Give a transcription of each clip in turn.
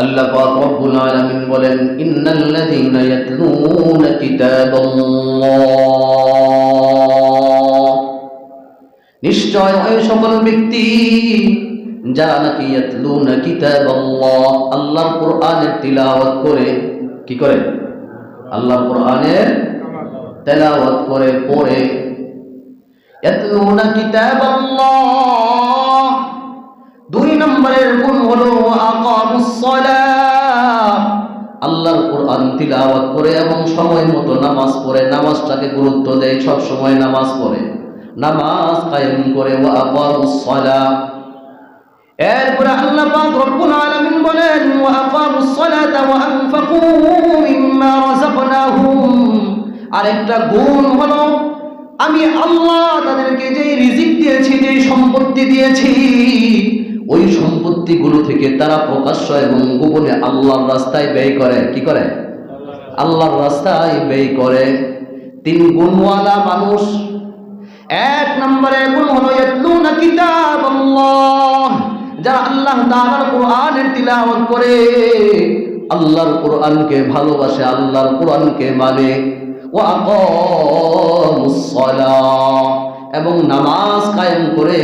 আল্লাহ পাক রব্বুল আলামিন বলেন, ইন্নাল্লাযীনা ইয়াতলুনা কিতাবাল্লাহ, নিশ্চয় ওই সকল ব্যক্তি যারা নাকি ইয়াতলুনা কিতাবাল্লাহ, আল্লাহর কোরআনের তিলাওয়াত করে, কি করে? আল্লাহর কোরআনের তেলাওয়াত করে, পড়ে। ইয়াতলুনা কিতাবাল্লাহ, দুই নম্বরের গুণ হলো আকামুস সালাহ, আল্লাহর কোরআন তিলাওয়াত করে এবং সময় মতো নামাজ পড়ে, নামাজটাকে গুরুত্ব দেয়, সব সময় নামাজ পড়ে, নামাজ কায়েম করে। ওয়া আকামুস সালাহ, এরপরে আল্লাহ পাক রব্বুল আলামিন বলেন, ওয়া আকামুস সালাতা ওয়া আনফাকু মিম্মা রাযাকনাহুম, আরেকটা গুণ হলো আমি আল্লাহ তাদেরকে যে রিজিক দিয়েছি, যে সম্পত্তি দিয়েছি, ওই সম্পত্তিগুলো থেকে তারা প্রকাশ্য এবং গোপনে আল্লাহর রাস্তায় ব্যয় করে। কি করে? আল্লাহর রাস্তায় ব্যয় করে। তিন গুণওয়ালা মানুষ। এক নম্বরে গুণ হলো ইয়াতলুনা কিতাবাল্লাহ, যারা আল্লাহ তাআলার কোরআনের তিলাওয়াত করে, আল্লাহর কোরআনকে ভালোবাসে, আল্লাহর কোরআনকে মানে। ওয়া আকামুস সালাহ, এবং নামাজ কায়েম করে।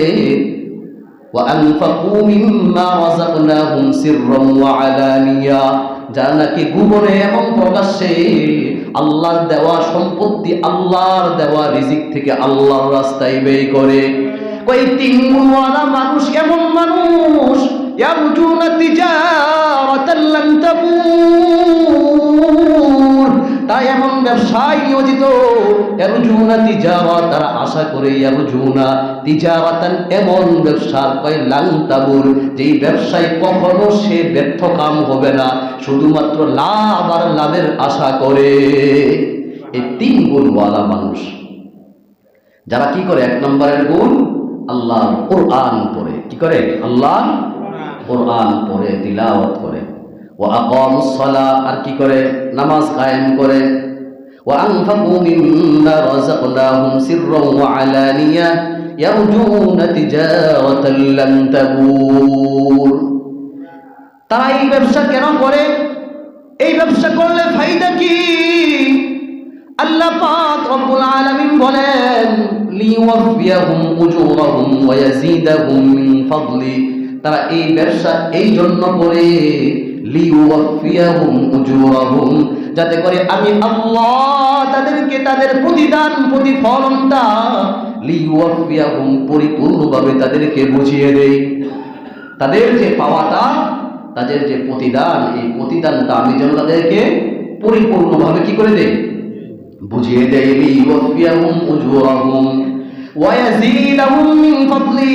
ওয়া আনফাকু মিম্মা রাযাকনাহুম সিররান ওয়া আলানিয়া, যারা নাকি গোপনে এবং প্রকাশ্যে আল্লাহর দেওয়া সম্পত্তি, আল্লাহর দেওয়া রিজিক থেকে আল্লাহর রাস্তায় ব্যয় করে। কই তিন গুণওয়ালা মানুষ এমন মানুষ, ইয়ারজুনা তিজারাতান লান তাবুর, তাই এমন ব্যবসায় নিয়োজিত। ইয়ারজুনা তিজারাত, তারা আশা করে, ইয়ারজুনা তিজারাতান, এমন ব্যবসার কয় লান তাবুর, যেই ব্যবসায় কখনো সে ব্যর্থ কাম হবে না, শুধুমাত্র লাভ আর লাভের আশা করে। এই তিন গুণওয়ালা মানুষ যারা কি করে? এক নম্বরের গুণ আল্লাহর কোরআন পড়ে। কি করে? আল্লাহর কোরআন পড়ে, তিলাওয়াত করে। ওয়া আকামুস সালাহ, আর কি করে? নামাজ কায়েম করে। ওয়া আনফাকু মিম্মা রাযাকনাহুম সিররান ওয়া আলানিয়া ইয়ারজুনা তিজারাতান লান তাবুর। তারা এই ব্যবসা কেন করে? এই ব্যবসা করলে ফায়দা কি? আল্লাহ পাক রব্বুল আলামিন বলেন, লিওয়াফিয়াহুম উজুরাহুম ওয়া ইয়াজিদাহুম মিন ফাদলি, তারা এই ব্যবসা এই জন্য করে, লিওয়াফিয়াহুম উজুরাহুম, যাতে করে আমি আল্লাহ তাদেরকে তাদের প্রতিদান, প্রতিফলনটা, লিওয়াফিয়াহুম, পরিপূর্ণভাবে তাদেরকে বুঝিয়ে দেই। তাদের যে পাওয়াটা, তাদের যে প্রতিদান, এই প্রতিদানটা আমি যেন তাদেরকে পরিপূর্ণভাবে কি করে দেই? বুঝিয়ে দেয়। লিওয়াফিয়াহুম উজুরাহুম ওয়া ইয়াজিদাহুম মিন ফাদলি,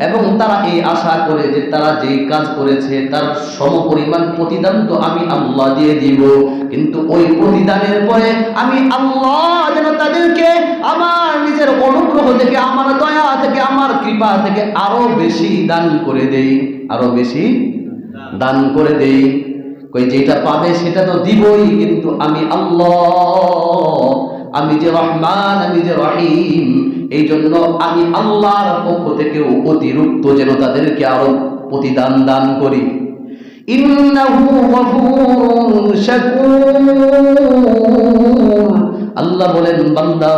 এবং তারা এই আশা করে যে তারা যে কাজ করেছে তার সমপরিমাণ প্রতিদান তো আমি আল্লাহ দিয়ে দিব, কিন্তু ওই প্রতিদানের পরে আমি আল্লাহ যেন তাদেরকে আমার নিজের অনুগ্রহ থেকে, আমার দয়া থেকে, আমার কৃপা থেকে আরো বেশি দান করে দেই, আরো বেশি দান করে দেই। কই যেটা পাবে সেটা তো দিবই, কিন্তু আমি আল্লাহ, আমি যে রহমান, আমি যে রহিম, এই জন্য আমি আল্লাহর পক্ষ থেকেও অতিরিক্ত যেন তাদেরকে আরো প্রতিদান দান করি। ইন্নাহু গফুরুন শাকুর, আল্লাহ বলেন, বান্দা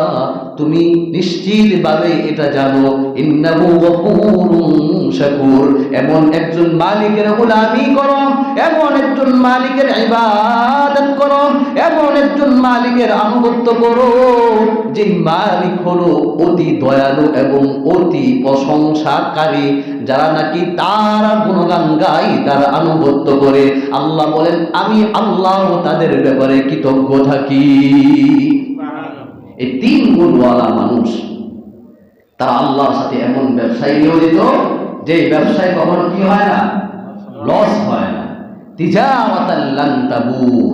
তুমি নিশ্চিতভাবে এটা জানো, ইন্নাহু গফুরুন শাকুর, এমন একজন মালিকের গোলামি করো, এমন একজন মালিকের ইবাদত করো, এমন একজন মালিকের আনুগত্য করো, যে মালিক হলো অতি দয়ালু এবং অতি প্রশংসাকারী, যারা নাকি তার গুণগান গায়, তার আনুগত্য করে। আল্লাহ বলেন, আমি আল্লাহ তাদের ব্যাপারে কৃতজ্ঞ থাকি। এই তিন গুণওয়ালা মানুষ, তারা আল্লাহর সাথে এমন ব্যবসায় নিয়োজিত যে ব্যবসায় কখনো কি হয় না? লস হয় না। তিজারাতান লান তাবুর,